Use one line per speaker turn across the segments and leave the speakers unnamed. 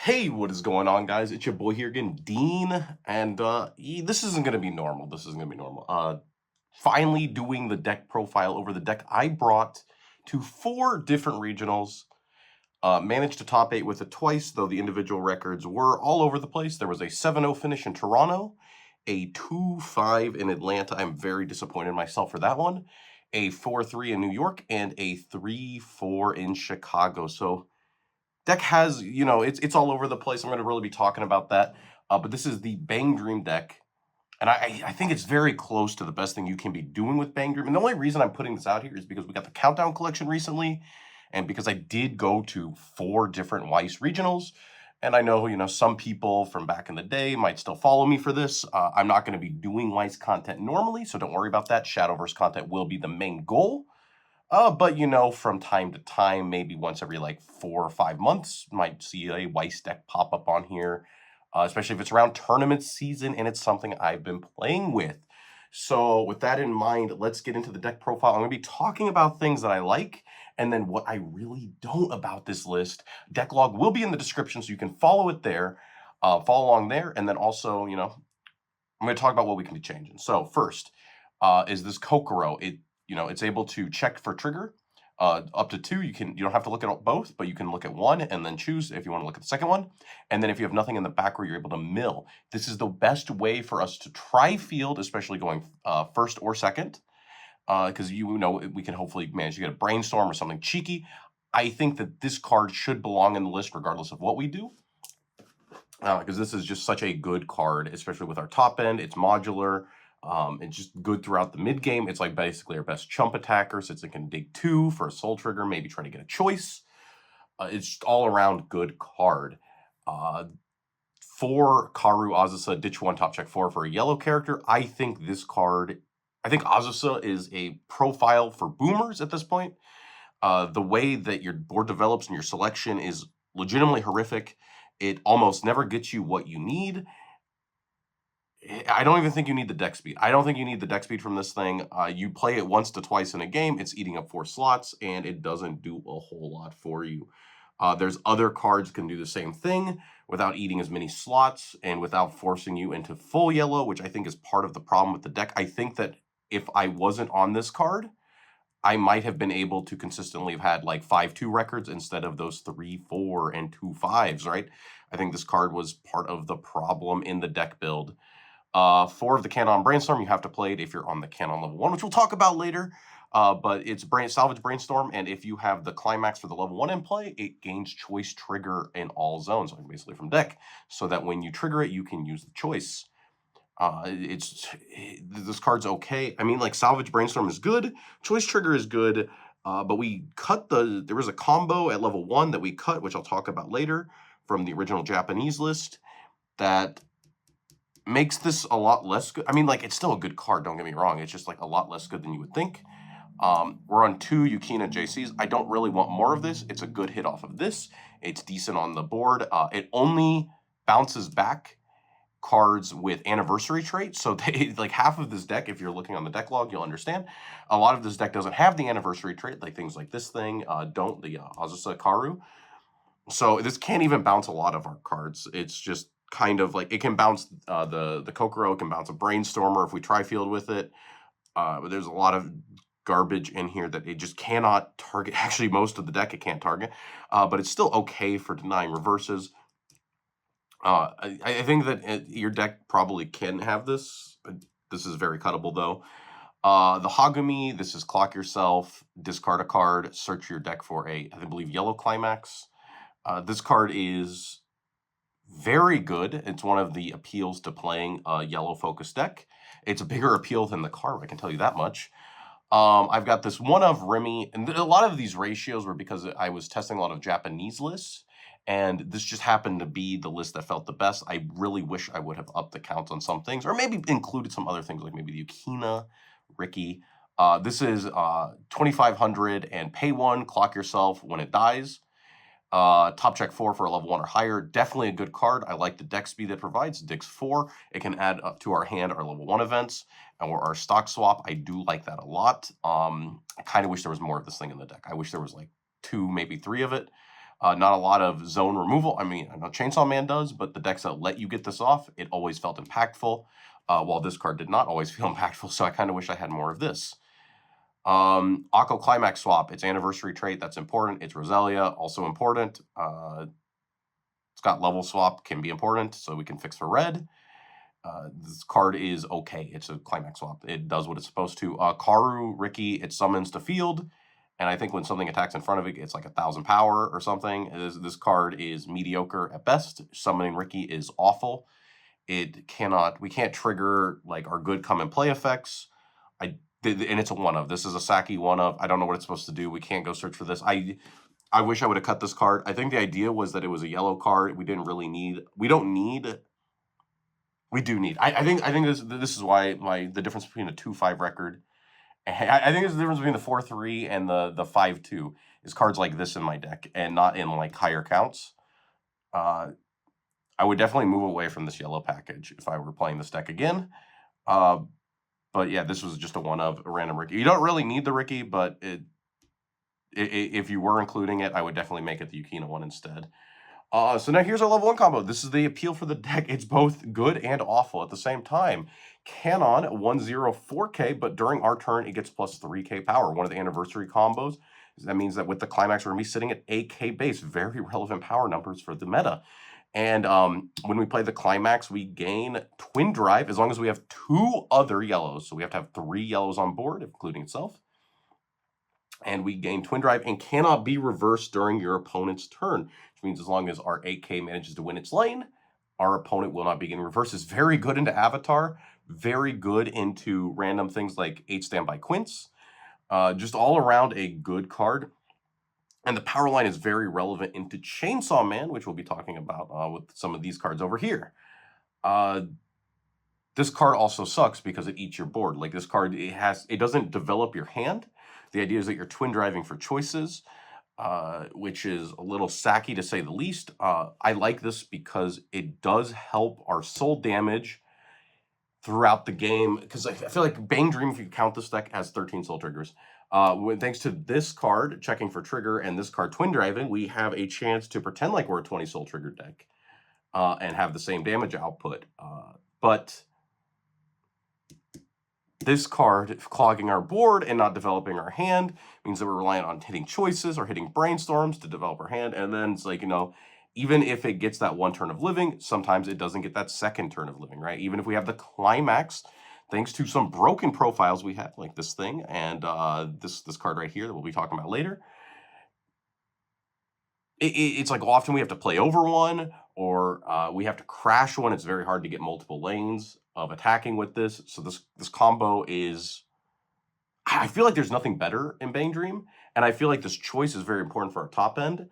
Hey, what is going on, guys? It's your boy here again, Dean, and this isn't gonna be normal. This isn't gonna be normal. Finally doing the deck profile over the deck I brought to 4 different regionals. Managed to top 8 with it twice, though the individual records were all over the place. There was a 7-0 finish in Toronto, a 2-5 in Atlanta. I'm very disappointed in myself for that one. A 4-3 in New York, and a 3-4 in Chicago. So deck has, it's all over the place. I'm going to really be talking about that. But this is the Bang Dream deck. And I think it's very close to the best thing you can be doing with Bang Dream. And the only reason I'm putting this out here is because we got the Countdown Collection recently. And because I did go to 4 different Weiss regionals. And I know, some people from back in the day might still follow me for this. I'm not going to be doing Weiss content normally, so don't worry about that. Shadowverse content will be the main goal. But from time to time, maybe once every like 4 or 5 months, might see a Weiss deck pop up on here, especially if it's around tournament season and it's something I've been playing with. So with that in mind, let's get into the deck profile. I'm going to be talking about things that I like and then what I really don't about this list. Decklog will be in the description, so you can follow it there, follow along there, and then also, I'm going to talk about what we can be changing. So first, is this Kokoro. It's able to check for trigger up to 2. You don't have to look at both, but you can look at one and then choose if you want to look at the second one. And then if you have nothing in the back row, you're able to mill. This is the best way for us to try field, especially going first or second, because we can hopefully manage to get a brainstorm or something cheeky. I think that this card should belong in the list regardless of what we do. Because this is just such a good card, especially with our top end. It's modular. It's just good throughout the mid game. It's like basically our best chump attacker, since it can dig 2 for a soul trigger, maybe try to get a choice. It's just all around good card. 4 Karu Azusa, ditch 1, top check 4 for a yellow character. I think Azusa is a profile for boomers at this point. The way that your board develops and your selection is legitimately horrific. It almost never gets you what you need. I don't even think you need the deck speed. I don't think you need the deck speed from this thing. You play it once to twice in a game, it's eating up 4 slots, and it doesn't do a whole lot for you. There's other cards that can do the same thing without eating as many slots and without forcing you into full yellow, which I think is part of the problem with the deck. I think that if I wasn't on this card, I might have been able to consistently have had like 5-2 records instead of those 3-4 and 2-5s, right? I think this card was part of the problem in the deck build. 4 of the Cannon Brainstorm, you have to play it if you're on the Cannon level 1, which we'll talk about later. But it's Salvage Brainstorm, and if you have the Climax for the level 1 in play, it gains Choice Trigger in all zones, like basically from deck, so that when you trigger it, you can use the choice. This card's okay. I mean, like, Salvage Brainstorm is good, Choice Trigger is good, but we cut there was a combo at level 1 that we cut, which I'll talk about later, from the original Japanese list, that makes this a lot less good. I mean, like, it's still a good card, don't get me wrong. It's just, like, a lot less good than you would think. We're on 2 Yukina JCs. I don't really want more of this. It's a good hit off of this. It's decent on the board. It only bounces back cards with anniversary traits. So like half of this deck, if you're looking on the deck log, you'll understand. A lot of this deck doesn't have the anniversary trait, like things like this thing, the Azusa Karu. So this can't even bounce a lot of our cards. It's just kind of like, it can bounce the Kokoro, it can bounce a Brainstormer if we try field with it. But there's a lot of garbage in here that it just cannot target. Actually, most of the deck it can't target, but it's still okay for denying reverses. I think that your deck probably can have this. This is very cuttable, though. The Hagumi, this is clock yourself, discard a card, search your deck for I believe, yellow Climax. This card is very good. It's one of the appeals to playing a yellow-focused deck. It's a bigger appeal than the card, I can tell you that much. I've got this one of Remy, and a lot of these ratios were because I was testing a lot of Japanese lists, and this just happened to be the list that felt the best. I really wish I would have upped the counts on some things, or maybe included some other things, like maybe the Yukina, Ricky. This is 2,500 and pay 1, clock yourself when it dies. Top check 4 for a level 1 or higher. Definitely a good card. I like the deck speed it provides. Digs 4. It can add up to our hand our level 1 events or our stock swap. I do like that a lot. I kind of wish there was more of this thing in the deck. I wish there was like 2, maybe 3 of it. Not a lot of zone removal. I mean, I know Chainsaw Man does, but the decks that let you get this off, it always felt impactful, while this card did not always feel impactful, so I kind of wish I had more of this. Aqua Climax Swap, its anniversary trait, that's important. It's Roselia, also important. It's got level swap, can be important, so we can fix for red. This card is okay. It's a Climax Swap. It does what it's supposed to. Karu Riki, it summons to field, and I think when something attacks in front of it, it's like 1,000 power or something. This card is mediocre at best. Summoning Riki is awful. We can't trigger like our good come and play effects. And it's a one of. This is a Saki one of. I don't know what it's supposed to do. We can't go search for this. I wish I would have cut this card. I think the idea was that it was a yellow card. We didn't really need. We don't need. We do need. I think this is why the difference between a 2-5 record. I think there's the difference between the 4-3 and the 5-2 is cards like this in my deck and not in like higher counts. I would definitely move away from this yellow package if I were playing this deck again. But yeah, this was just a one of a random Riki. You don't really need the Riki, but if you were including it, I would definitely make it the Yukina one instead. So now here's our level 1 combo. This is the appeal for the deck. It's both good and awful at the same time. Cannon, 104k, but during our turn, it gets plus 3k power. One of the anniversary combos. That means that with the Climax, we're going to be sitting at 8k base. Very relevant power numbers for the meta. And when we play the Climax, we gain Twin Drive as long as we have 2 other yellows. So we have to have 3 yellows on board, including itself. And we gain Twin Drive and cannot be reversed during your opponent's turn, which means as long as our 8k manages to win its lane, our opponent will not be getting reversed. It's very good into Avatar, very good into random things like 8 Standby Quints. Just all around a good card. And the power line is very relevant into Chainsaw Man, which we'll be talking about with some of these cards over here. This card also sucks because it eats your board. Like this card, it doesn't develop your hand. The idea is that you're twin driving for choices, which is a little sacky to say the least. I like this because it does help our soul damage throughout the game. Because I feel like Bang Dream, if you count this deck, has 13 soul triggers. Thanks to this card, checking for trigger, and this card, twin driving, we have a chance to pretend like we're a 20 soul trigger deck and have the same damage output. But this card clogging our board and not developing our hand means that we're relying on hitting choices or hitting brainstorms to develop our hand. And then it's like, even if it gets that 1 turn of living, sometimes it doesn't get that 2nd turn of living, right? Even if we have the Climax, thanks to some broken profiles we have, like this thing and this card right here that we'll be talking about later. It's like often we have to play over one or we have to crash one. It's very hard to get multiple lanes of attacking with this. So this combo is... I feel like there's nothing better in Bang Dream, and I feel like this choice is very important for our top end.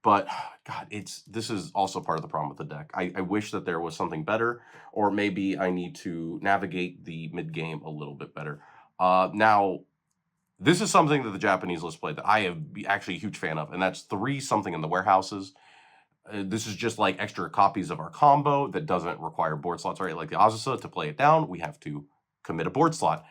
But, God, this is also part of the problem with the deck. I wish that there was something better, or maybe I need to navigate the mid-game a little bit better. Now, this is something that the Japanese list play that I am actually a huge fan of, and that's 3 something in the warehouses. This is just like extra copies of our combo that doesn't require board slots, right? Like the Azusa, to play it down, we have to commit a board slot.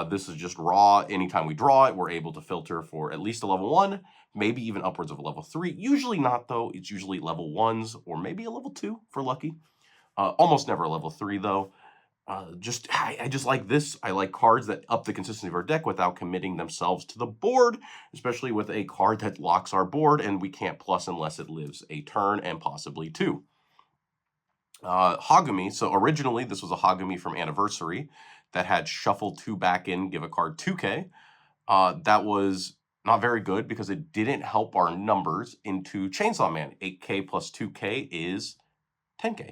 This is just raw. Anytime we draw it, we're able to filter for at least a level 1, maybe even upwards of a level 3. Usually not, though. It's usually level 1s or maybe a level 2 for lucky. Almost never a level 3, though. I just like this. I like cards that up the consistency of our deck without committing themselves to the board, especially with a card that locks our board and we can't plus unless it lives a turn and possibly 2. Hagumi. So originally this was a Hagumi from Anniversary that had shuffle 2 back in, give a card 2k. That was not very good because it didn't help our numbers into Chainsaw Man. 8k plus 2k is 10k.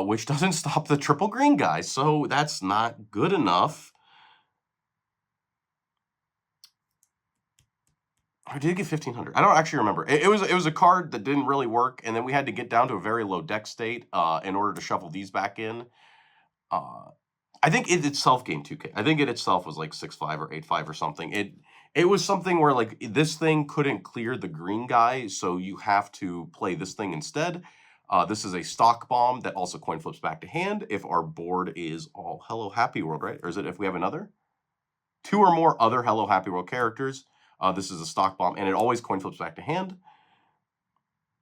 Which doesn't stop the triple green guy, so that's not good enough. I did get 1500. I don't actually remember. It was a card that didn't really work, and then we had to get down to a very low deck state in order to shuffle these back in. I think it itself gained 2k. I think it itself was like 6-5 or 8-5 or something. It was something where like this thing couldn't clear the green guy, so you have to play this thing instead. This is a stock bomb that also coin flips back to hand if our board is all Hello Happy World, right? Or is it if we have another? 2 or more other Hello Happy World characters. This is a stock bomb, and it always coin flips back to hand.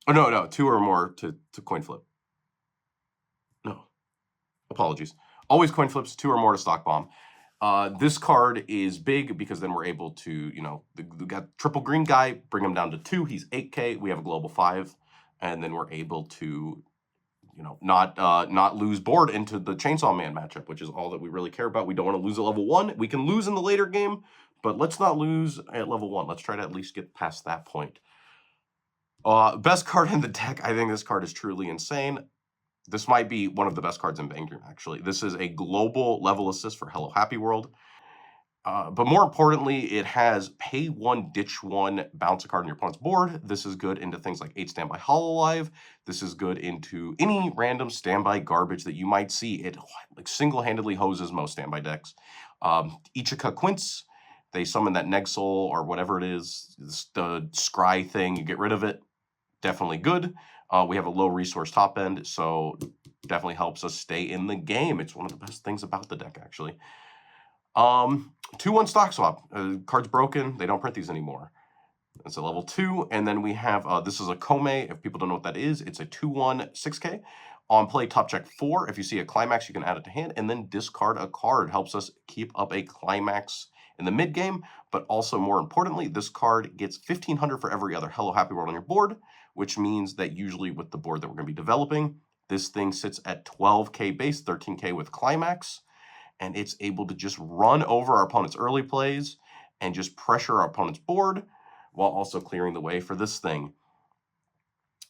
Oh, no, 2 or more to coin flip. No, apologies. Always coin flips, 2 or more to stock bomb. This card is big because then we're able to, you know, we got triple green guy, bring him down to 2. He's 8K. We have a global 5, and then we're able to, you know, not lose board into the Chainsaw Man matchup, which is all that we really care about. We don't want to lose at level 1. We can lose in the later game, but let's not lose at level 1. Let's try to at least get past that point. Best card in the deck. I think this card is truly insane. This might be one of the best cards in Bang Dream, actually. This is a global level assist for Hello Happy World. But more importantly, it has pay 1, ditch 1, bounce a card on your opponent's board. This is good into things like 8 standby Hololive. This is good into any random standby garbage that you might see. It like single-handedly hoses most standby decks. Ichika Quince, they summon that Neg Soul or whatever it is, the scry thing, you get rid of it. Definitely good. We have a low resource top end, so definitely helps us stay in the game. It's one of the best things about the deck, actually. 2-1 stock swap. Card's broken. They don't print these anymore. It's a level 2. And then we have, this is a Kome. If people don't know what that is, it's a 2-1 6K. On play, top check 4. If you see a climax, you can add it to hand. And then discard a card. Helps us keep up a climax in the mid game. But also, more importantly, this card gets 1,500 for every other Hello Happy World on your board, which means that usually with the board that we're going to be developing, this thing sits at 12K base, 13K with climax. And it's able to just run over our opponent's early plays and just pressure our opponent's board while also clearing the way for this thing.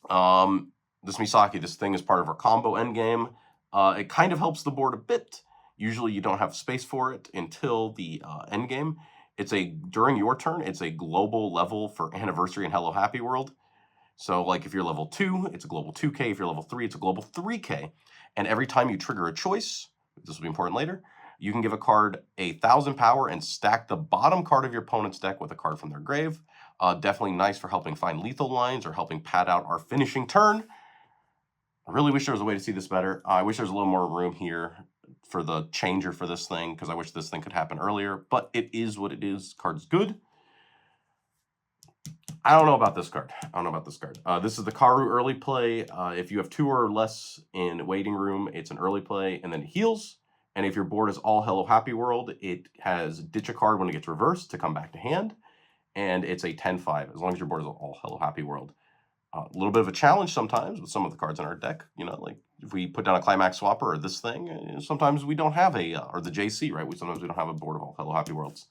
This Misaki, this thing is part of our combo endgame. It kind of helps the board a bit. Usually you don't have space for it until the endgame. During your turn, it's a global level for Anniversary and Hello Happy World. So like if you're level 2, it's a global 2K. If you're level 3, it's a global 3K. And every time you trigger a choice, this will be important later, you can give a card 1,000 power and stack the bottom card of your opponent's deck with a card from their grave. Definitely nice for helping find lethal lines or helping pad out our finishing turn. I really wish there was a way to see this better. I wish there was a little more room here for the changer for this thing, because I wish this thing could happen earlier. But it is what it is. Card's good. I don't know about this card. This is the Karu early play. If you have 2 or less in waiting room, it's an early play, and then it heals. And if your board is all Hello Happy World, it has ditch a card when it gets reversed to come back to hand. And it's a 10-5, as long as your board is all Hello Happy World. A little bit of a challenge sometimes with some of the cards in our deck. You know, like if we put down a Climax Swapper or this thing, sometimes we don't have or the JC, right? Sometimes we don't have a board of all Hello Happy Worlds.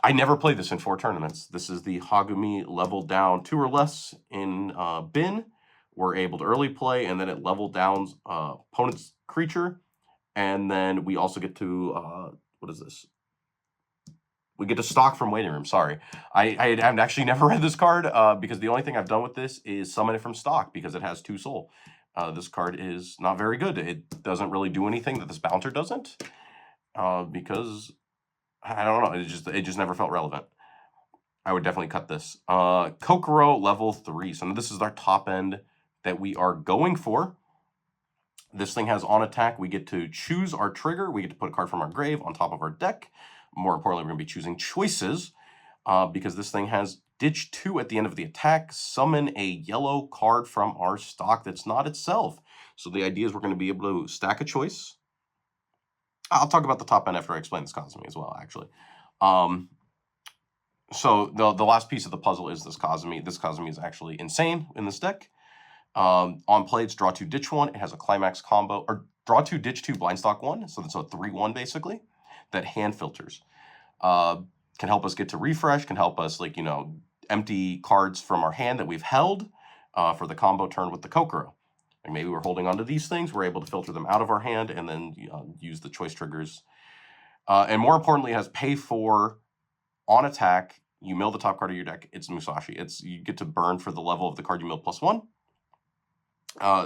I never played this in 4 tournaments. This is the Hagumi level down 2 or less in bin. We're able to early play, and then it level downs opponent's creature. And then we also get to, what is this? We get to stock from waiting room. Sorry. I have actually never read this card because the only thing I've done with this is summon it from stock because it has 2 soul. This card is not very good. It doesn't really do anything that this bouncer doesn't because, I don't know, it just never felt relevant. I would definitely cut this. Kokoro level 3. So this is our top end that we are going for. This thing has on attack, we get to choose our trigger. We get to put a card from our grave on top of our deck. More importantly, we're going to be choosing choices because this thing has ditch 2 at the end of the attack. Summon a yellow card from our stock that's not itself. So the idea is we're going to be able to stack a choice. I'll talk about the top end after I explain this Kazumi as well, actually. So the last piece of the puzzle is this Kazumi. This Kazumi is actually insane in this deck. On play, it's draw 2, ditch 1. It has a climax combo, or draw 2, ditch 2, blind stock 1. So that's a 3-1 basically. That hand filters. Can help us get to refresh, can help us, like, you know, empty cards from our hand that we've held for the combo turn with the Kokoro. Like maybe we're holding onto these things, we're able to filter them out of our hand and then use the choice triggers. And more importantly, it has pay for on attack. You mill the top card of your deck. It's Musashi. You get to burn for the level of the card you milled +1.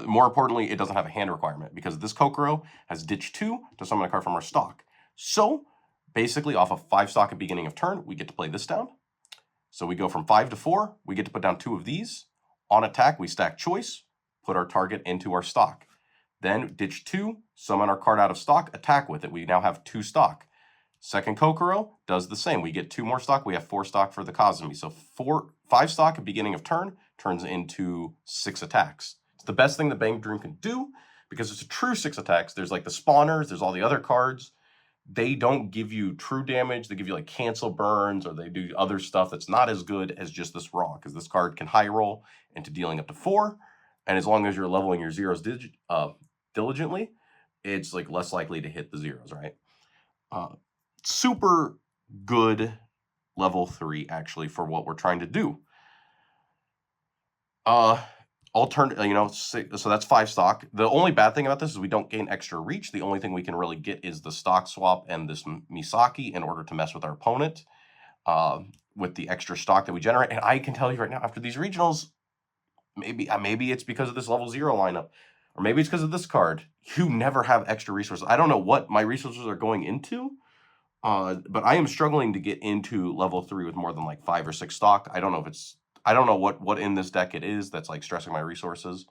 More importantly, it doesn't have a hand requirement because this Kokoro has ditch 2 to summon a card from our stock. So basically off of 5 stock at beginning of turn, we get to play this down. So we go from 5 to 4. We get to put down 2 of these. On attack, we stack choice, put our target into our stock. Then ditch 2, summon our card out of stock, attack with it. We now have 2 stock. Second Kokoro does the same. We get 2 more stock. We have 4 stock for the Kazumi. So 5 stock at beginning of turn, turns into 6 attacks. It's the best thing that Bang Dream can do because it's a true 6 attacks. There's like the spawners, there's all the other cards. They don't give you true damage. They give you like cancel burns, or they do other stuff that's not as good as just this raw, because this card can high roll into dealing up to 4. And as long as you're leveling your zeros diligently, it's like less likely to hit the zeros, right? Super good level 3 actually for what we're trying to do. So that's 5 stock. The only bad thing about this is we don't gain extra reach. The only thing we can really get is the stock swap and this Misaki in order to mess with our opponent with the extra stock that we generate. And I can tell you right now, after these regionals, maybe it's because of this level 0 lineup, or maybe it's because of this card. You never have extra resources. I don't know what my resources are going into, but I am struggling to get into level 3 with more than like 5 or 6 stock. I don't know what in this deck it is that's like stressing my resources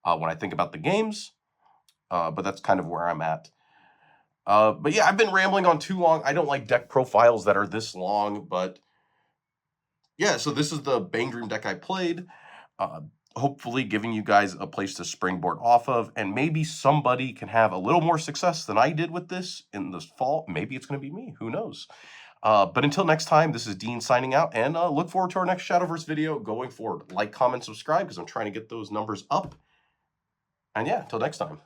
when I think about the games, but that's kind of where I'm at. But yeah, I've been rambling on too long. I don't like deck profiles that are this long, but yeah, so this is the Bang Dream deck I played. Hopefully giving you guys a place to springboard off of, and maybe somebody can have a little more success than I did with this in this fall. Maybe it's going to be me. Who knows? But until next time, this is Dean signing out, and look forward to our next Shadowverse video going forward. Like, comment, subscribe, because I'm trying to get those numbers up. And yeah, until next time.